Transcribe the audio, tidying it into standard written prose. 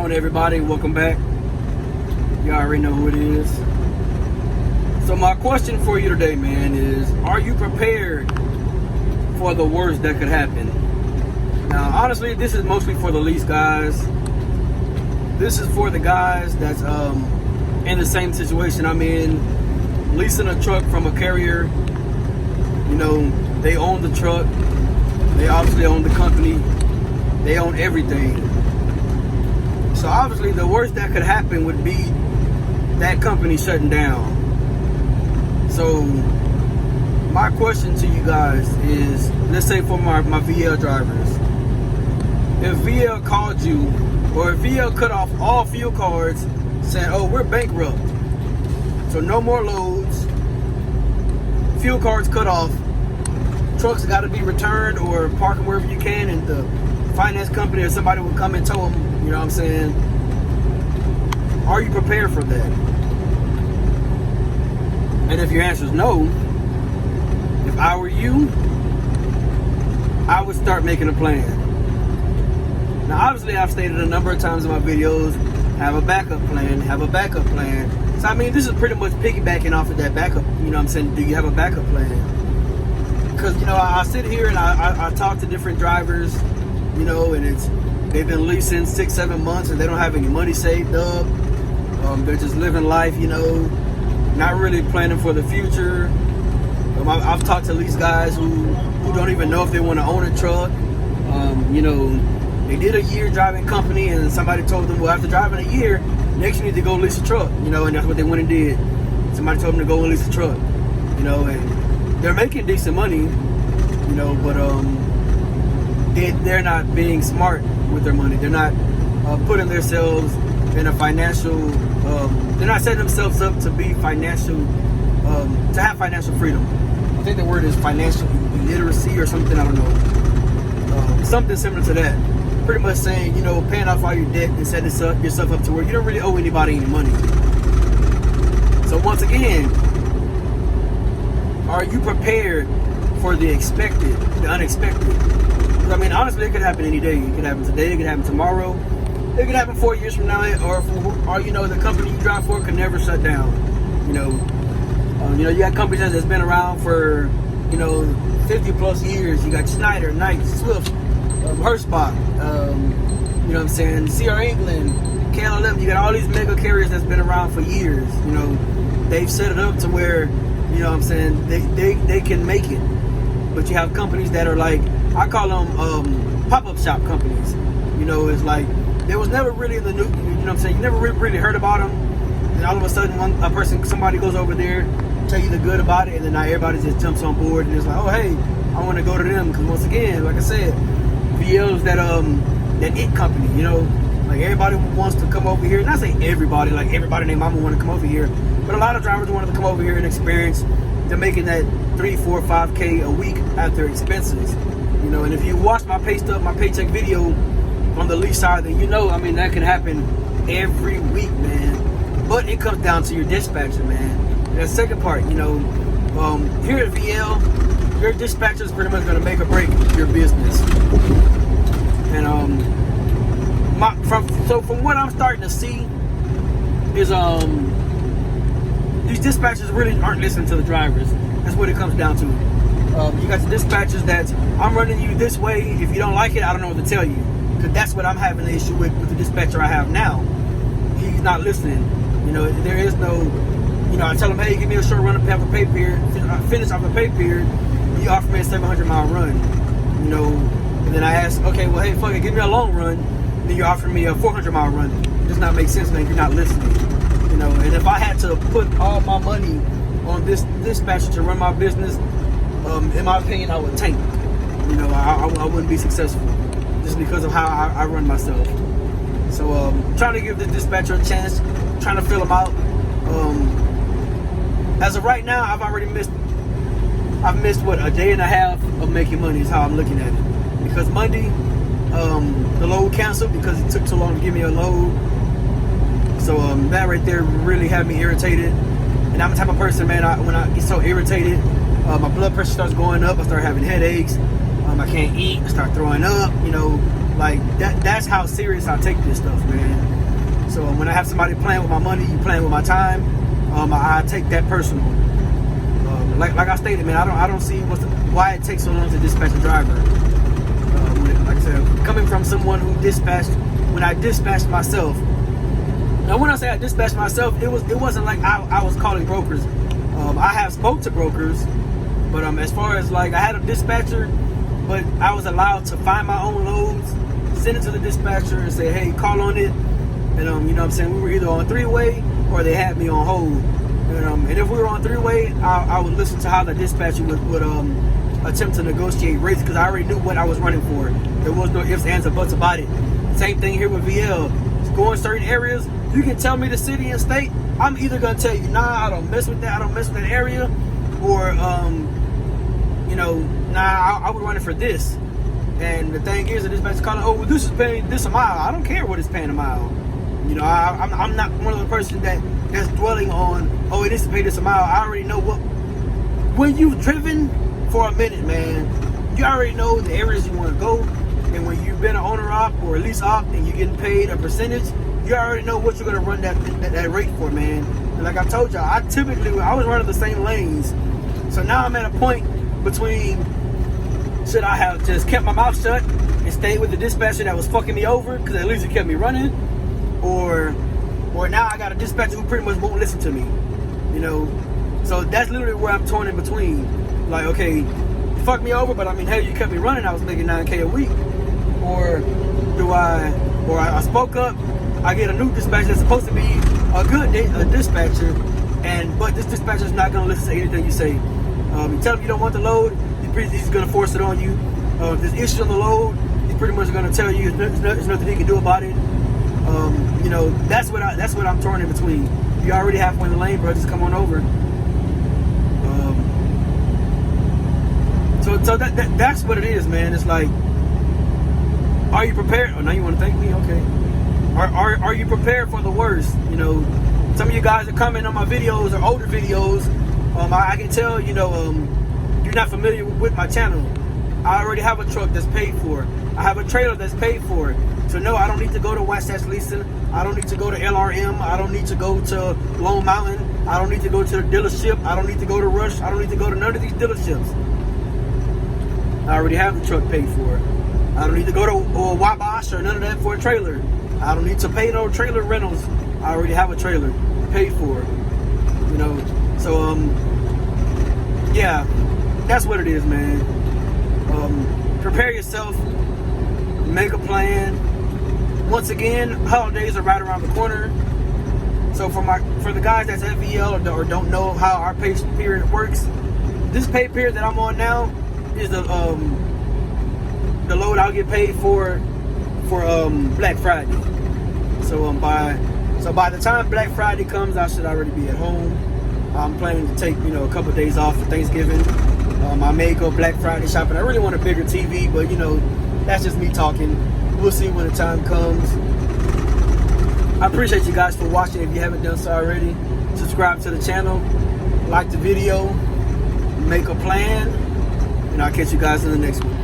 on, everybody? Welcome back. You already know who it is. So my question for you today, man, is are you prepared for the worst that could happen? Now, honestly, this is mostly for the lease guys. This is for the guys that's in the same situation I'm in, leasing a truck from a carrier. You know, they own the truck. They obviously own the company. They own everything. So obviously the worst that could happen would be that company shutting down. So my question to you guys is, let's say for my VL drivers, if VL called you, or if VL cut off all fuel cards saying, oh, we're bankrupt, so no more loads, fuel cards cut off, trucks got to be returned or parked wherever you can, and the finance company or somebody will come and tow them, you know what I'm saying? Are you prepared for that? And if your answer is no, if I were you, I would start making a plan. Now, obviously, I've stated a number of times in my videos, have a backup plan, have a backup plan. So, I mean, this is pretty much piggybacking off of that backup, you know what I'm saying? Do you have a backup plan? Because, you know, I sit here and I talk to different drivers, you know, and they've been leasing 6-7 months and they don't have any money saved up. They're just living life, you know, not really planning for the future. I've talked to lease guys who don't even know if they want to own a truck. You know, they did a year driving company and somebody told them, well, after driving a year, next you need to go lease a truck, you know, and that's what they went and did. Somebody told them to go and lease a truck, you know, and they're making decent money, you know, but they're not being smart with their money. They're not putting themselves in a financial, they're not setting themselves up to be financial, to have financial freedom. I think the word is financial literacy or something, I don't know. Something similar to that. Pretty much saying, you know, paying off all your debt and setting yourself up to where you don't really owe anybody any money. So once again, are you prepared for the expected, the unexpected? I mean, honestly, it could happen any day. It could happen today. It could happen tomorrow. It could happen 4 years from now, or you know, the company you drive for could never shut down. You know, you got companies that's been around for, you know, 50 plus years. You got Schneider, Knight, Swift, Hirschbach, you know what I'm saying, CR England, KLM. You got all these mega carriers that's been around for years. You know, they've set it up to where, you know what I'm saying, they can make it. But you have companies that are like, I call them pop-up shop companies. You know, it's like, they was never really in the new, you know what I'm saying, you never really heard about them. And all of a sudden, somebody goes over there, tell you the good about it, and then now everybody just jumps on board and it's like, oh, hey, I want to go to them. Because once again, like I said, VL's that it company, you know, like everybody wants to come over here. Not say everybody, like everybody named mama want to come over here, but a lot of drivers wanted to come over here and experience. They're making that 3, 4, 5K a week after expenses, you know. And if you watch my pay stub, my paycheck video on the lease side, then you know, I mean, that can happen every week, man. But it comes down to your dispatcher, man. And the second part, you know, here at VL, your dispatcher is pretty much going to make or break your business. And from what I'm starting to see is these dispatchers really aren't listening to the drivers. That's what it comes down to. You got the dispatchers that I'm running you this way. If you don't like it, I don't know what to tell you. Because that's what I'm having an issue with the dispatcher I have now. He's not listening. You know, there is no, you know, I tell him, hey, give me a short run up half a pay period, finish off the pay period, and you offer me a 700-mile run. You know, and then I ask, okay, well, hey, fuck it, give me a long run, and then you offer me a 400-mile run. It does not make sense, man. You're not listening. You know, and if I had to put all my money on this dispatcher to run my business, in my opinion, I would tank. You know, I wouldn't be successful just because of how I run myself. So, trying to give the dispatcher a chance, trying to fill him out. As of right now, I've missed what, a day and a half of making money is how I'm looking at it. Because Monday, the load canceled because it took too long to give me a load. So that right there really had me irritated. And I'm the type of person, man, when I get so irritated, my blood pressure starts going up. I start having headaches. I can't eat. I start throwing up. You know, like that's how serious I take this stuff, man. So when I have somebody playing with my money, you playing with my time, I take that personal. Like I stated, man, I don't see why it takes so long to dispatch a driver. Like I said, coming from someone who dispatched, when I dispatched myself. Now, when I say I dispatched myself, it wasn't like I was calling brokers. I have spoke to brokers, but as far as like I had a dispatcher, but I was allowed to find my own loads, send it to the dispatcher, and say, hey, call on it. And you know what I'm saying, we were either on three-way or they had me on hold. And if we were on three-way, I would listen to how the dispatcher would attempt to negotiate rates, because I already knew what I was running for. There was no ifs, ands, or buts about it. Same thing here with VL. Going certain areas, you can tell me the city and state, I'm either gonna tell you, nah, I don't mess with that, I don't mess with that area, or you know, nah, I would run it for this. And the thing is, the dispatcher calling, oh, well, this is paying this a mile. I don't care what it's paying a mile. You know, I'm not one of the person that's dwelling on, oh, it is to pay this a mile. I already know what. When you've driven for a minute, man, you already know the areas you want to go. And when you've been an owner op or a lease op and you're getting paid a percentage, you already know what you're gonna run that rate for, man. And like I told y'all, I was running the same lanes. So now I'm at a point between, should I have just kept my mouth shut and stayed with the dispatcher that was fucking me over, because at least it kept me running, or now I got a dispatcher who pretty much won't listen to me, you know? So that's literally where I'm torn in between. Like, okay, you fucked me over, but I mean, hey, you kept me running, I was making $9K a week. Or I spoke up, I get a new dispatcher that's supposed to be a good dispatcher, but this dispatcher is not gonna listen to anything you say. You tell him you don't want the load, he's gonna force it on you. If there's issue on the load, he's pretty much gonna tell you there's nothing he can do about it. You know, that's what I'm torn in between. You already halfway in the lane, bro, just come on over. So that's what it is, man. It's like, are you prepared? Oh, now you want to thank me? Okay. Are you prepared for the worst? You know, some of you guys are commenting on my videos or older videos. I can tell, you know, you're not familiar with my channel. I already have a truck that's paid for. I have a trailer that's paid for. So no, I don't need to go to Wasatch Leasing. I don't need to go to LRM. I don't need to go to Lone Mountain. I don't need to go to the dealership. I don't need to go to Rush. I don't need to go to none of these dealerships. I already have the truck paid for. I don't need to go to Wabash or none of that for a trailer. I don't need to pay no trailer rentals. I already have a trailer paid for. You know, so yeah, that's what it is, man. Prepare yourself, make a plan. Once again, holidays are right around the corner. So for the guys that's FVL or don't know how our pay period works, this pay period that I'm on now is the load I'll get paid for Black Friday. So by the time Black Friday comes, I should already be at home. I'm planning to take, you know, a couple of days off for Thanksgiving. I may go Black Friday shopping. I really want a bigger TV, but you know, that's just me talking. We'll see when the time comes. I appreciate you guys for watching. If you haven't done so already, subscribe to the channel, like the video, make a plan, and I'll catch you guys in the next one.